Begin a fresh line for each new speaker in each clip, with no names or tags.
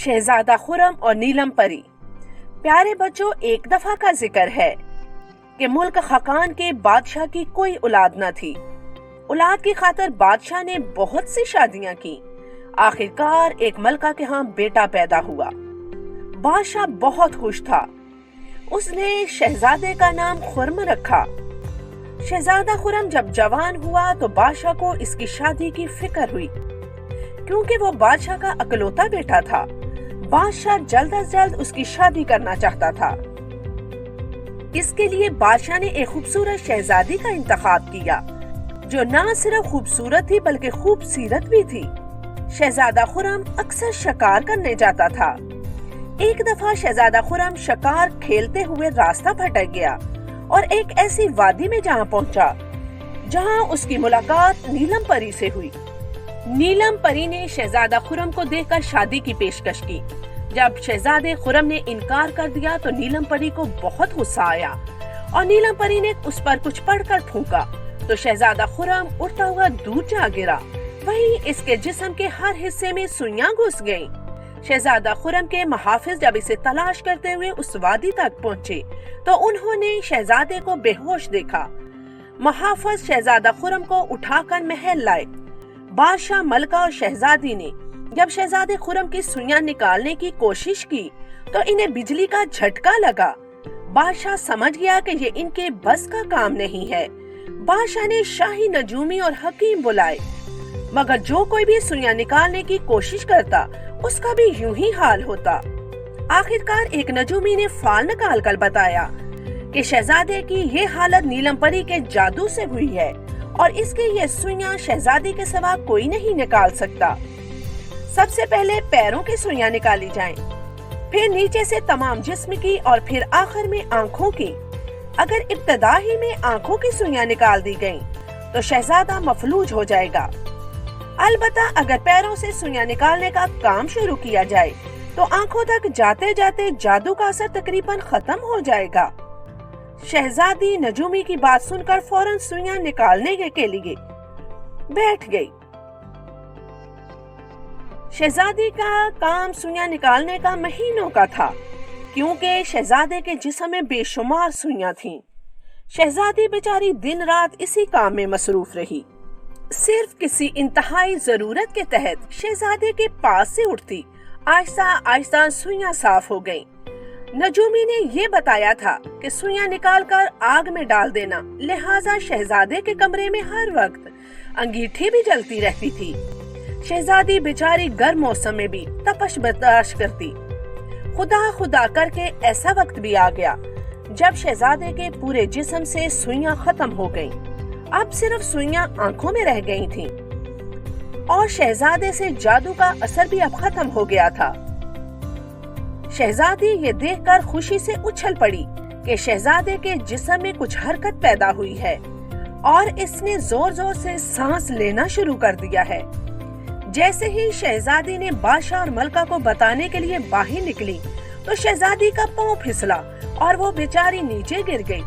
شہزادہ خرم اور نیلم پری۔ پیارے بچوں، ایک دفعہ کا ذکر ہے کہ ملک خاقان کے بادشاہ کی کوئی اولاد نہ تھی۔ اولاد کی خاطر بادشاہ نے بہت سی شادیاں کی۔ آخرکار ایک ملکہ کے ہاں بیٹا پیدا ہوا۔ بادشاہ بہت خوش تھا۔ اس نے شہزادے کا نام خرم رکھا۔ شہزادہ خرم جب جوان ہوا تو بادشاہ کو اس کی شادی کی فکر ہوئی، کیونکہ وہ بادشاہ کا اکلوتا بیٹا تھا۔ بادشاہ جلد از جلد اس کی شادی کرنا چاہتا تھا۔ اس کے لیے بادشاہ نے ایک خوبصورت شہزادی کا انتخاب کیا، جو نہ صرف خوبصورت تھی بلکہ خوبصیرت بھی تھی۔ شہزادہ خرم اکثر شکار کرنے جاتا تھا۔ ایک دفعہ شہزادہ خرم شکار کھیلتے ہوئے راستہ بھٹک گیا اور ایک ایسی وادی میں جہاں پہنچا جہاں اس کی ملاقات نیلم پری سے ہوئی۔ نیلم پری نے شہزادہ خرم کو دیکھ کر شادی کی پیشکش کی۔ جب شہزادے خرم نے انکار کر دیا تو نیلم پری کو بہت غصہ آیا اور نیلم پری نے اس پر کچھ پڑھ کر پھونکا تو شہزادہ خرم اڑتا ہوا دور جا گرا۔ وہیں اس کے جسم کے ہر حصے میں سوئیاں گھس گئیں۔ شہزادہ خرم کے محافظ جب اسے تلاش کرتے ہوئے اس وادی تک پہنچے تو انہوں نے شہزادے کو بے ہوش دیکھا۔ محافظ شہزادہ خرم کو اٹھا کر محل لائے۔ بادشاہ، ملکہ اور شہزادی نے جب شہزادے خرم کی سوئیاں نکالنے کی کوشش کی تو انہیں بجلی کا جھٹکا لگا۔ بادشاہ سمجھ گیا کہ یہ ان کے بس کا کام نہیں ہے۔ بادشاہ نے شاہی نجومی اور حکیم بلائے، مگر جو کوئی بھی سوئیاں نکالنے کی کوشش کرتا اس کا بھی یوں ہی حال ہوتا۔ آخرکار ایک نجومی نے فال نکال کر بتایا کہ شہزادے کی یہ حالت نیلم پری کے جادو سے ہوئی ہے اور اس کے یہ سوئیاں شہزادی کے سوا کوئی نہیں نکال سکتا۔ سب سے پہلے پیروں کی سوئیاں نکالی جائیں، پھر نیچے سے تمام جسم کی اور پھر آخر میں آنکھوں کی۔ اگر ابتدا ہی میں آنکھوں کی سوئیاں نکال دی گئیں تو شہزادہ مفلوج ہو جائے گا۔ البتہ اگر پیروں سے سوئیاں نکالنے کا کام شروع کیا جائے تو آنکھوں تک جاتے جاتے جادو کا اثر تقریباً ختم ہو جائے گا۔ شہزادی نجومی کی بات سن کر فوراً سوئیاں نکالنے کے لیے بیٹھ گئی۔ شہزادی کا کام سوئیاں نکالنے کا مہینوں کا تھا، کیونکہ شہزادے کے جسم میں بے شمار سوئیاں تھیں۔ شہزادی بیچاری دن رات اسی کام میں مصروف رہی۔ صرف کسی انتہائی ضرورت کے تحت شہزادے کے پاس سے اٹھتی، آہستہ آہستہ سوئیاں صاف ہو گئیں۔ نجومی نے یہ بتایا تھا کہ سوئیاں نکال کر آگ میں ڈال دینا، لہٰذا شہزادے کے کمرے میں ہر وقت انگیٹھی بھی جلتی رہتی تھی۔ شہزادی بیچاری گرم موسم میں بھی تپش برداشت کرتی۔ خدا خدا کر کے ایسا وقت بھی آ گیا جب شہزادے کے پورے جسم سے سوئیاں ختم ہو گئیں۔ اب صرف سوئیاں آنکھوں میں رہ گئی تھیں اور شہزادے سے جادو کا اثر بھی اب ختم ہو گیا تھا۔ شہزادی یہ دیکھ کر خوشی سے اچھل پڑی کہ شہزادے کے جسم میں کچھ حرکت پیدا ہوئی ہے اور اس نے زور زور سے سانس لینا شروع کر دیا ہے۔ جیسے ہی شہزادی نے بادشاہ اور ملکہ کو بتانے کے لیے باہر نکلی تو شہزادی کا پاؤں پھسلا اور وہ بیچاری نیچے گر گئی۔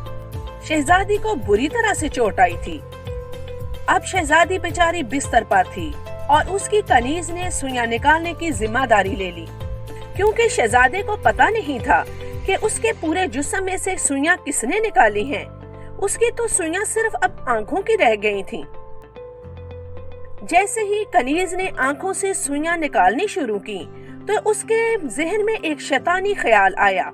شہزادی کو بری طرح سے چوٹ آئی تھی۔ اب شہزادی بیچاری بستر پر تھی اور اس کی کنیز نے سوئیاں نکالنے کی ذمہ داری لے لی، کیونکہ شہزادے کو پتہ نہیں تھا کہ اس کے پورے جسم میں سے سوئیاں کس نے نکالی ہیں۔ اس کی تو سوئیاں صرف اب آنکھوں کی رہ گئی تھیں۔ جیسے ہی کنیز نے آنکھوں سے سوئیاں نکالنی شروع کی تو اس کے ذہن میں ایک شیطانی خیال آیا۔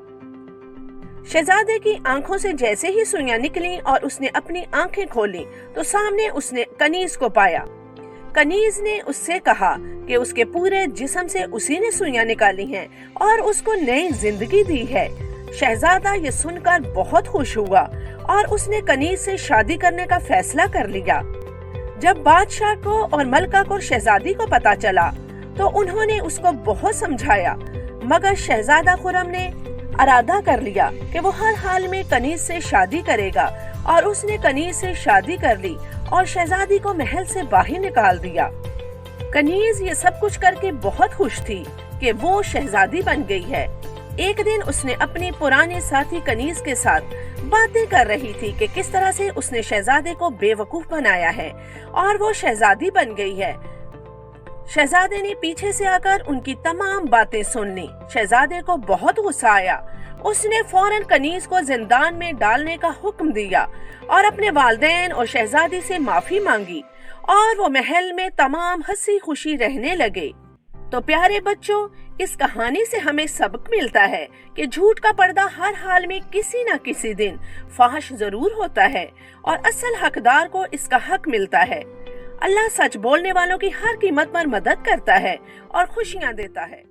شہزادے کی آنکھوں سے جیسے ہی سوئیاں نکلیں اور اس نے اپنی آنکھیں کھولی تو سامنے اس نے کنیز کو پایا۔ کنیز نے اس سے کہا کہ اس کے پورے جسم سے اسی نے سوئیاں نکالی ہیں اور اس کو نئی زندگی دی ہے۔ شہزادہ یہ سن کر بہت خوش ہوا اور اس نے کنیز سے شادی کرنے کا فیصلہ کر لیا۔ جب بادشاہ کو اور ملکہ کو شہزادی کو پتا چلا تو انہوں نے اس کو بہت سمجھایا، مگر شہزادہ خرم نے ارادہ کر لیا کہ وہ ہر حال میں کنیز سے شادی کرے گا، اور اس نے کنیز سے شادی کر لی اور شہزادی کو محل سے باہر نکال دیا۔ کنیز یہ سب کچھ کر کے بہت خوش تھی کہ وہ شہزادی بن گئی ہے۔ ایک دن اس نے اپنی پرانے ساتھی کنیز کے ساتھ باتیں کر رہی تھی کہ کس طرح سے اس نے شہزادے کو بے وقوف بنایا ہے اور وہ شہزادی بن گئی ہے۔ شہزادے نے پیچھے سے آ کر ان کی تمام باتیں سن لی۔ شہزادے کو بہت غصہ آیا۔ اس نے فوراً کنیز کو زندان میں ڈالنے کا حکم دیا اور اپنے والدین اور شہزادی سے معافی مانگی، اور وہ محل میں تمام ہنسی خوشی رہنے لگے۔ تو پیارے بچوں، اس کہانی سے ہمیں سبق ملتا ہے کہ جھوٹ کا پردہ ہر حال میں کسی نہ کسی دن فاحش ضرور ہوتا ہے، اور اصل حقدار کو اس کا حق ملتا ہے۔ اللہ سچ بولنے والوں کی ہر قیمت پر مدد کرتا ہے اور خوشیاں دیتا ہے۔